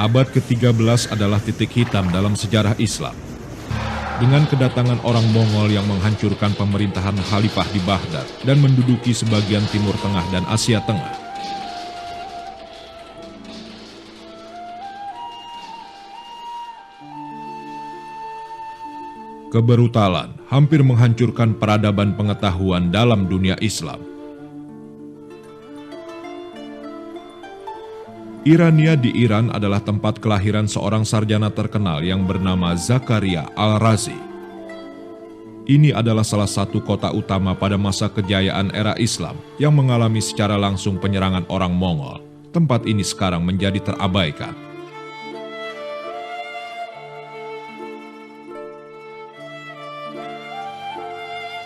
Abad ke-13 adalah titik hitam dalam sejarah Islam. Dengan kedatangan orang Mongol yang menghancurkan pemerintahan khalifah di Baghdad dan menduduki sebagian Timur Tengah dan Asia Tengah. Kebrutalan hampir menghancurkan peradaban pengetahuan dalam dunia Islam. Irania di Iran adalah tempat kelahiran seorang sarjana terkenal yang bernama Zakaria Al-Razi. Ini adalah salah satu kota utama pada masa kejayaan era Islam yang mengalami secara langsung penyerangan orang Mongol. Tempat ini sekarang menjadi terabaikan.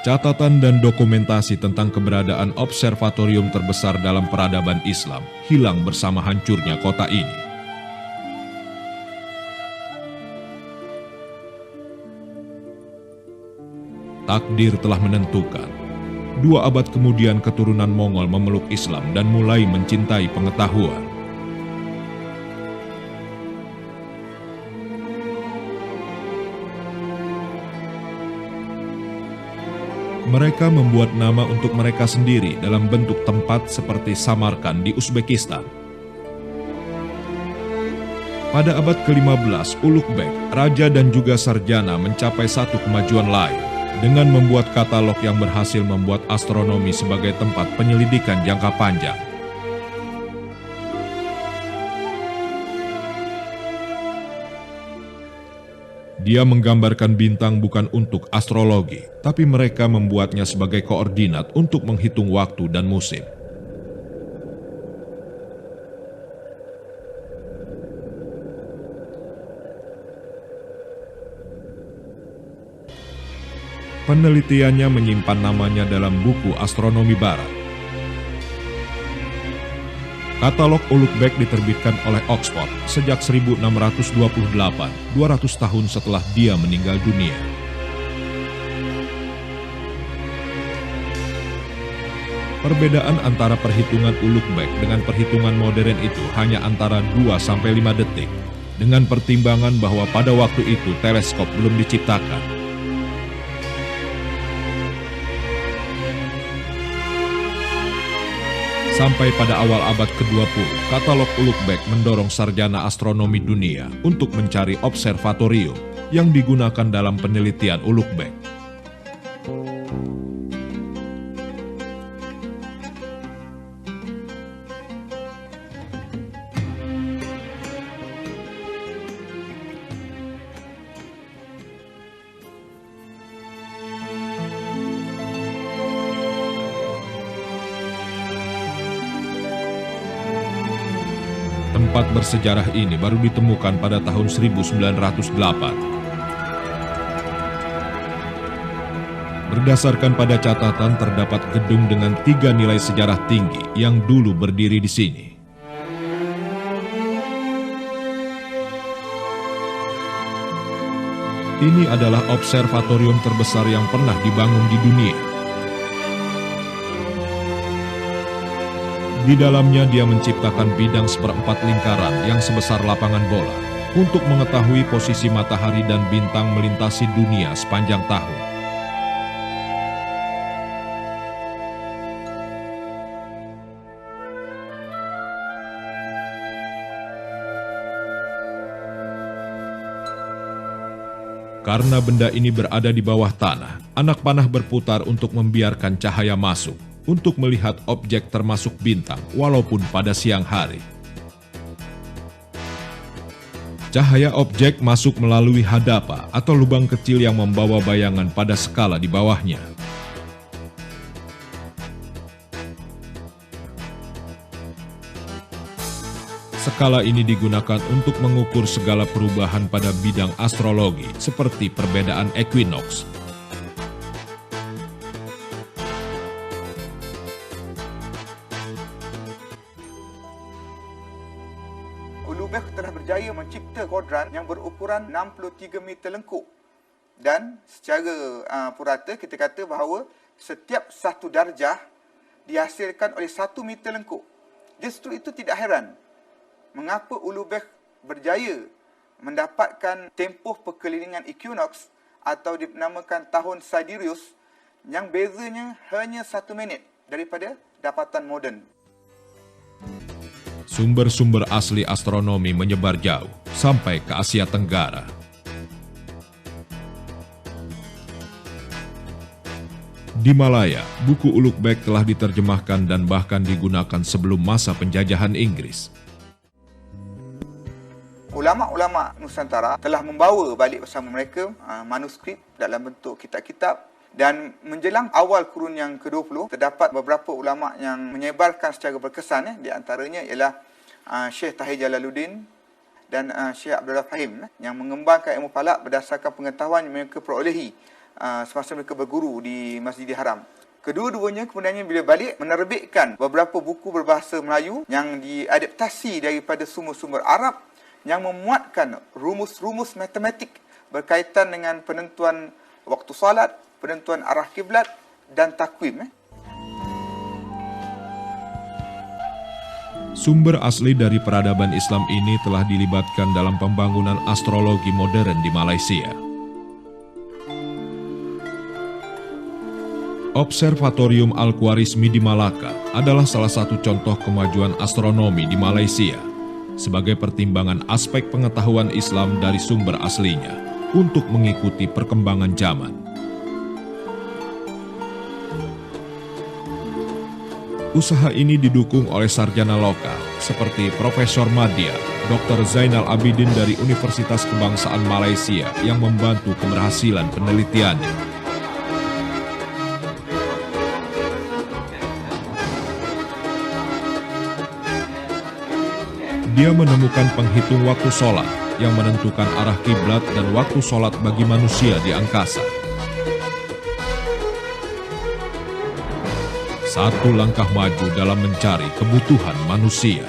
Catatan dan dokumentasi tentang keberadaan observatorium terbesar dalam peradaban Islam hilang bersama hancurnya kota ini. Takdir telah menentukan. 2 abad kemudian keturunan Mongol memeluk Islam dan mulai mencintai pengetahuan. Mereka membuat nama untuk mereka sendiri dalam bentuk tempat seperti Samarkand di Uzbekistan. Pada abad ke-15, Ulugh Beg, raja dan juga sarjana mencapai satu kemajuan lain dengan membuat katalog yang berhasil membuat astronomi sebagai tempat penyelidikan jangka panjang. Dia menggambarkan bintang bukan untuk astrologi, tapi mereka membuatnya sebagai koordinat untuk menghitung waktu dan musim. Penelitiannya menyimpan namanya dalam buku Astronomi Barat. Katalog Ulugh Beg diterbitkan oleh Oxford sejak 1628, 200 tahun setelah dia meninggal dunia. Perbedaan antara perhitungan Ulugh Beg dengan perhitungan modern itu hanya antara 2-5 detik, dengan pertimbangan bahwa pada waktu itu teleskop belum diciptakan. Sampai pada awal abad ke-20, katalog Ulugh Beg mendorong sarjana astronomi dunia untuk mencari observatorium yang digunakan dalam penelitian Ulugh Beg. Tempat bersejarah ini baru ditemukan pada tahun 1908. Berdasarkan pada catatan, terdapat gedung dengan 3 nilai sejarah tinggi yang dulu berdiri di sini. Ini adalah observatorium terbesar yang pernah dibangun di dunia. Di dalamnya dia menciptakan bidang seperempat lingkaran yang sebesar lapangan bola untuk mengetahui posisi matahari dan bintang melintasi dunia sepanjang tahun. Karena benda ini berada di bawah tanah, anak panah berputar untuk membiarkan cahaya masuk, untuk melihat objek termasuk bintang walaupun pada siang hari. Cahaya objek masuk melalui hadapa atau lubang kecil yang membawa bayangan pada skala di bawahnya. Skala ini digunakan untuk mengukur segala perubahan pada bidang astrologi seperti perbedaan equinox. Ulugh Beg telah berjaya mencipta kuadran yang berukuran 63 meter lengkuk. Dan secara purata kita kata bahawa setiap satu darjah dihasilkan oleh 1 meter lengkuk. Justru itu tidak heran mengapa Ulugh Beg berjaya mendapatkan tempoh perkelilingan equinox atau dinamakan tahun sidereus yang bezanya hanya 1 minit daripada dapatan moden. Sumber-sumber asli astronomi menyebar jauh sampai ke Asia Tenggara. Di Malaya, buku Ulugh-Beg telah diterjemahkan dan bahkan digunakan sebelum masa penjajahan Inggris. Ulama-ulama Nusantara telah membawa balik bersama mereka manuskrip dalam bentuk kitab-kitab, dan menjelang awal kurun yang ke-20 terdapat beberapa ulama yang menyebarkan secara berkesan. Di antaranya ialah Syekh Tahir Jalaluddin dan Syekh Abdul Fahim yang mengembangkan ilmu falak berdasarkan pengetahuan yang mereka perolehi semasa mereka berguru di Masjidil Haram. Kedua-duanya kemudiannya bila balik menerbitkan beberapa buku berbahasa Melayu yang diadaptasi daripada sumber-sumber Arab yang memuatkan rumus-rumus matematik berkaitan dengan penentuan waktu solat, penentuan arah kiblat dan takwim. Sumber asli dari peradaban Islam ini telah dilibatkan dalam pembangunan astrologi modern di Malaysia. Observatorium Al-Khwarizmi di Malaka adalah salah satu contoh kemajuan astronomi di Malaysia sebagai pertimbangan aspek pengetahuan Islam dari sumber aslinya untuk mengikuti perkembangan zaman. Usaha ini didukung oleh sarjana lokal seperti Profesor Madya, Dr. Zainal Abidin dari Universitas Kebangsaan Malaysia yang membantu keberhasilan penelitiannya. Dia menemukan penghitung waktu sholat yang menentukan arah kiblat dan waktu sholat bagi manusia di angkasa. Satu langkah maju dalam mencari kebutuhan manusia.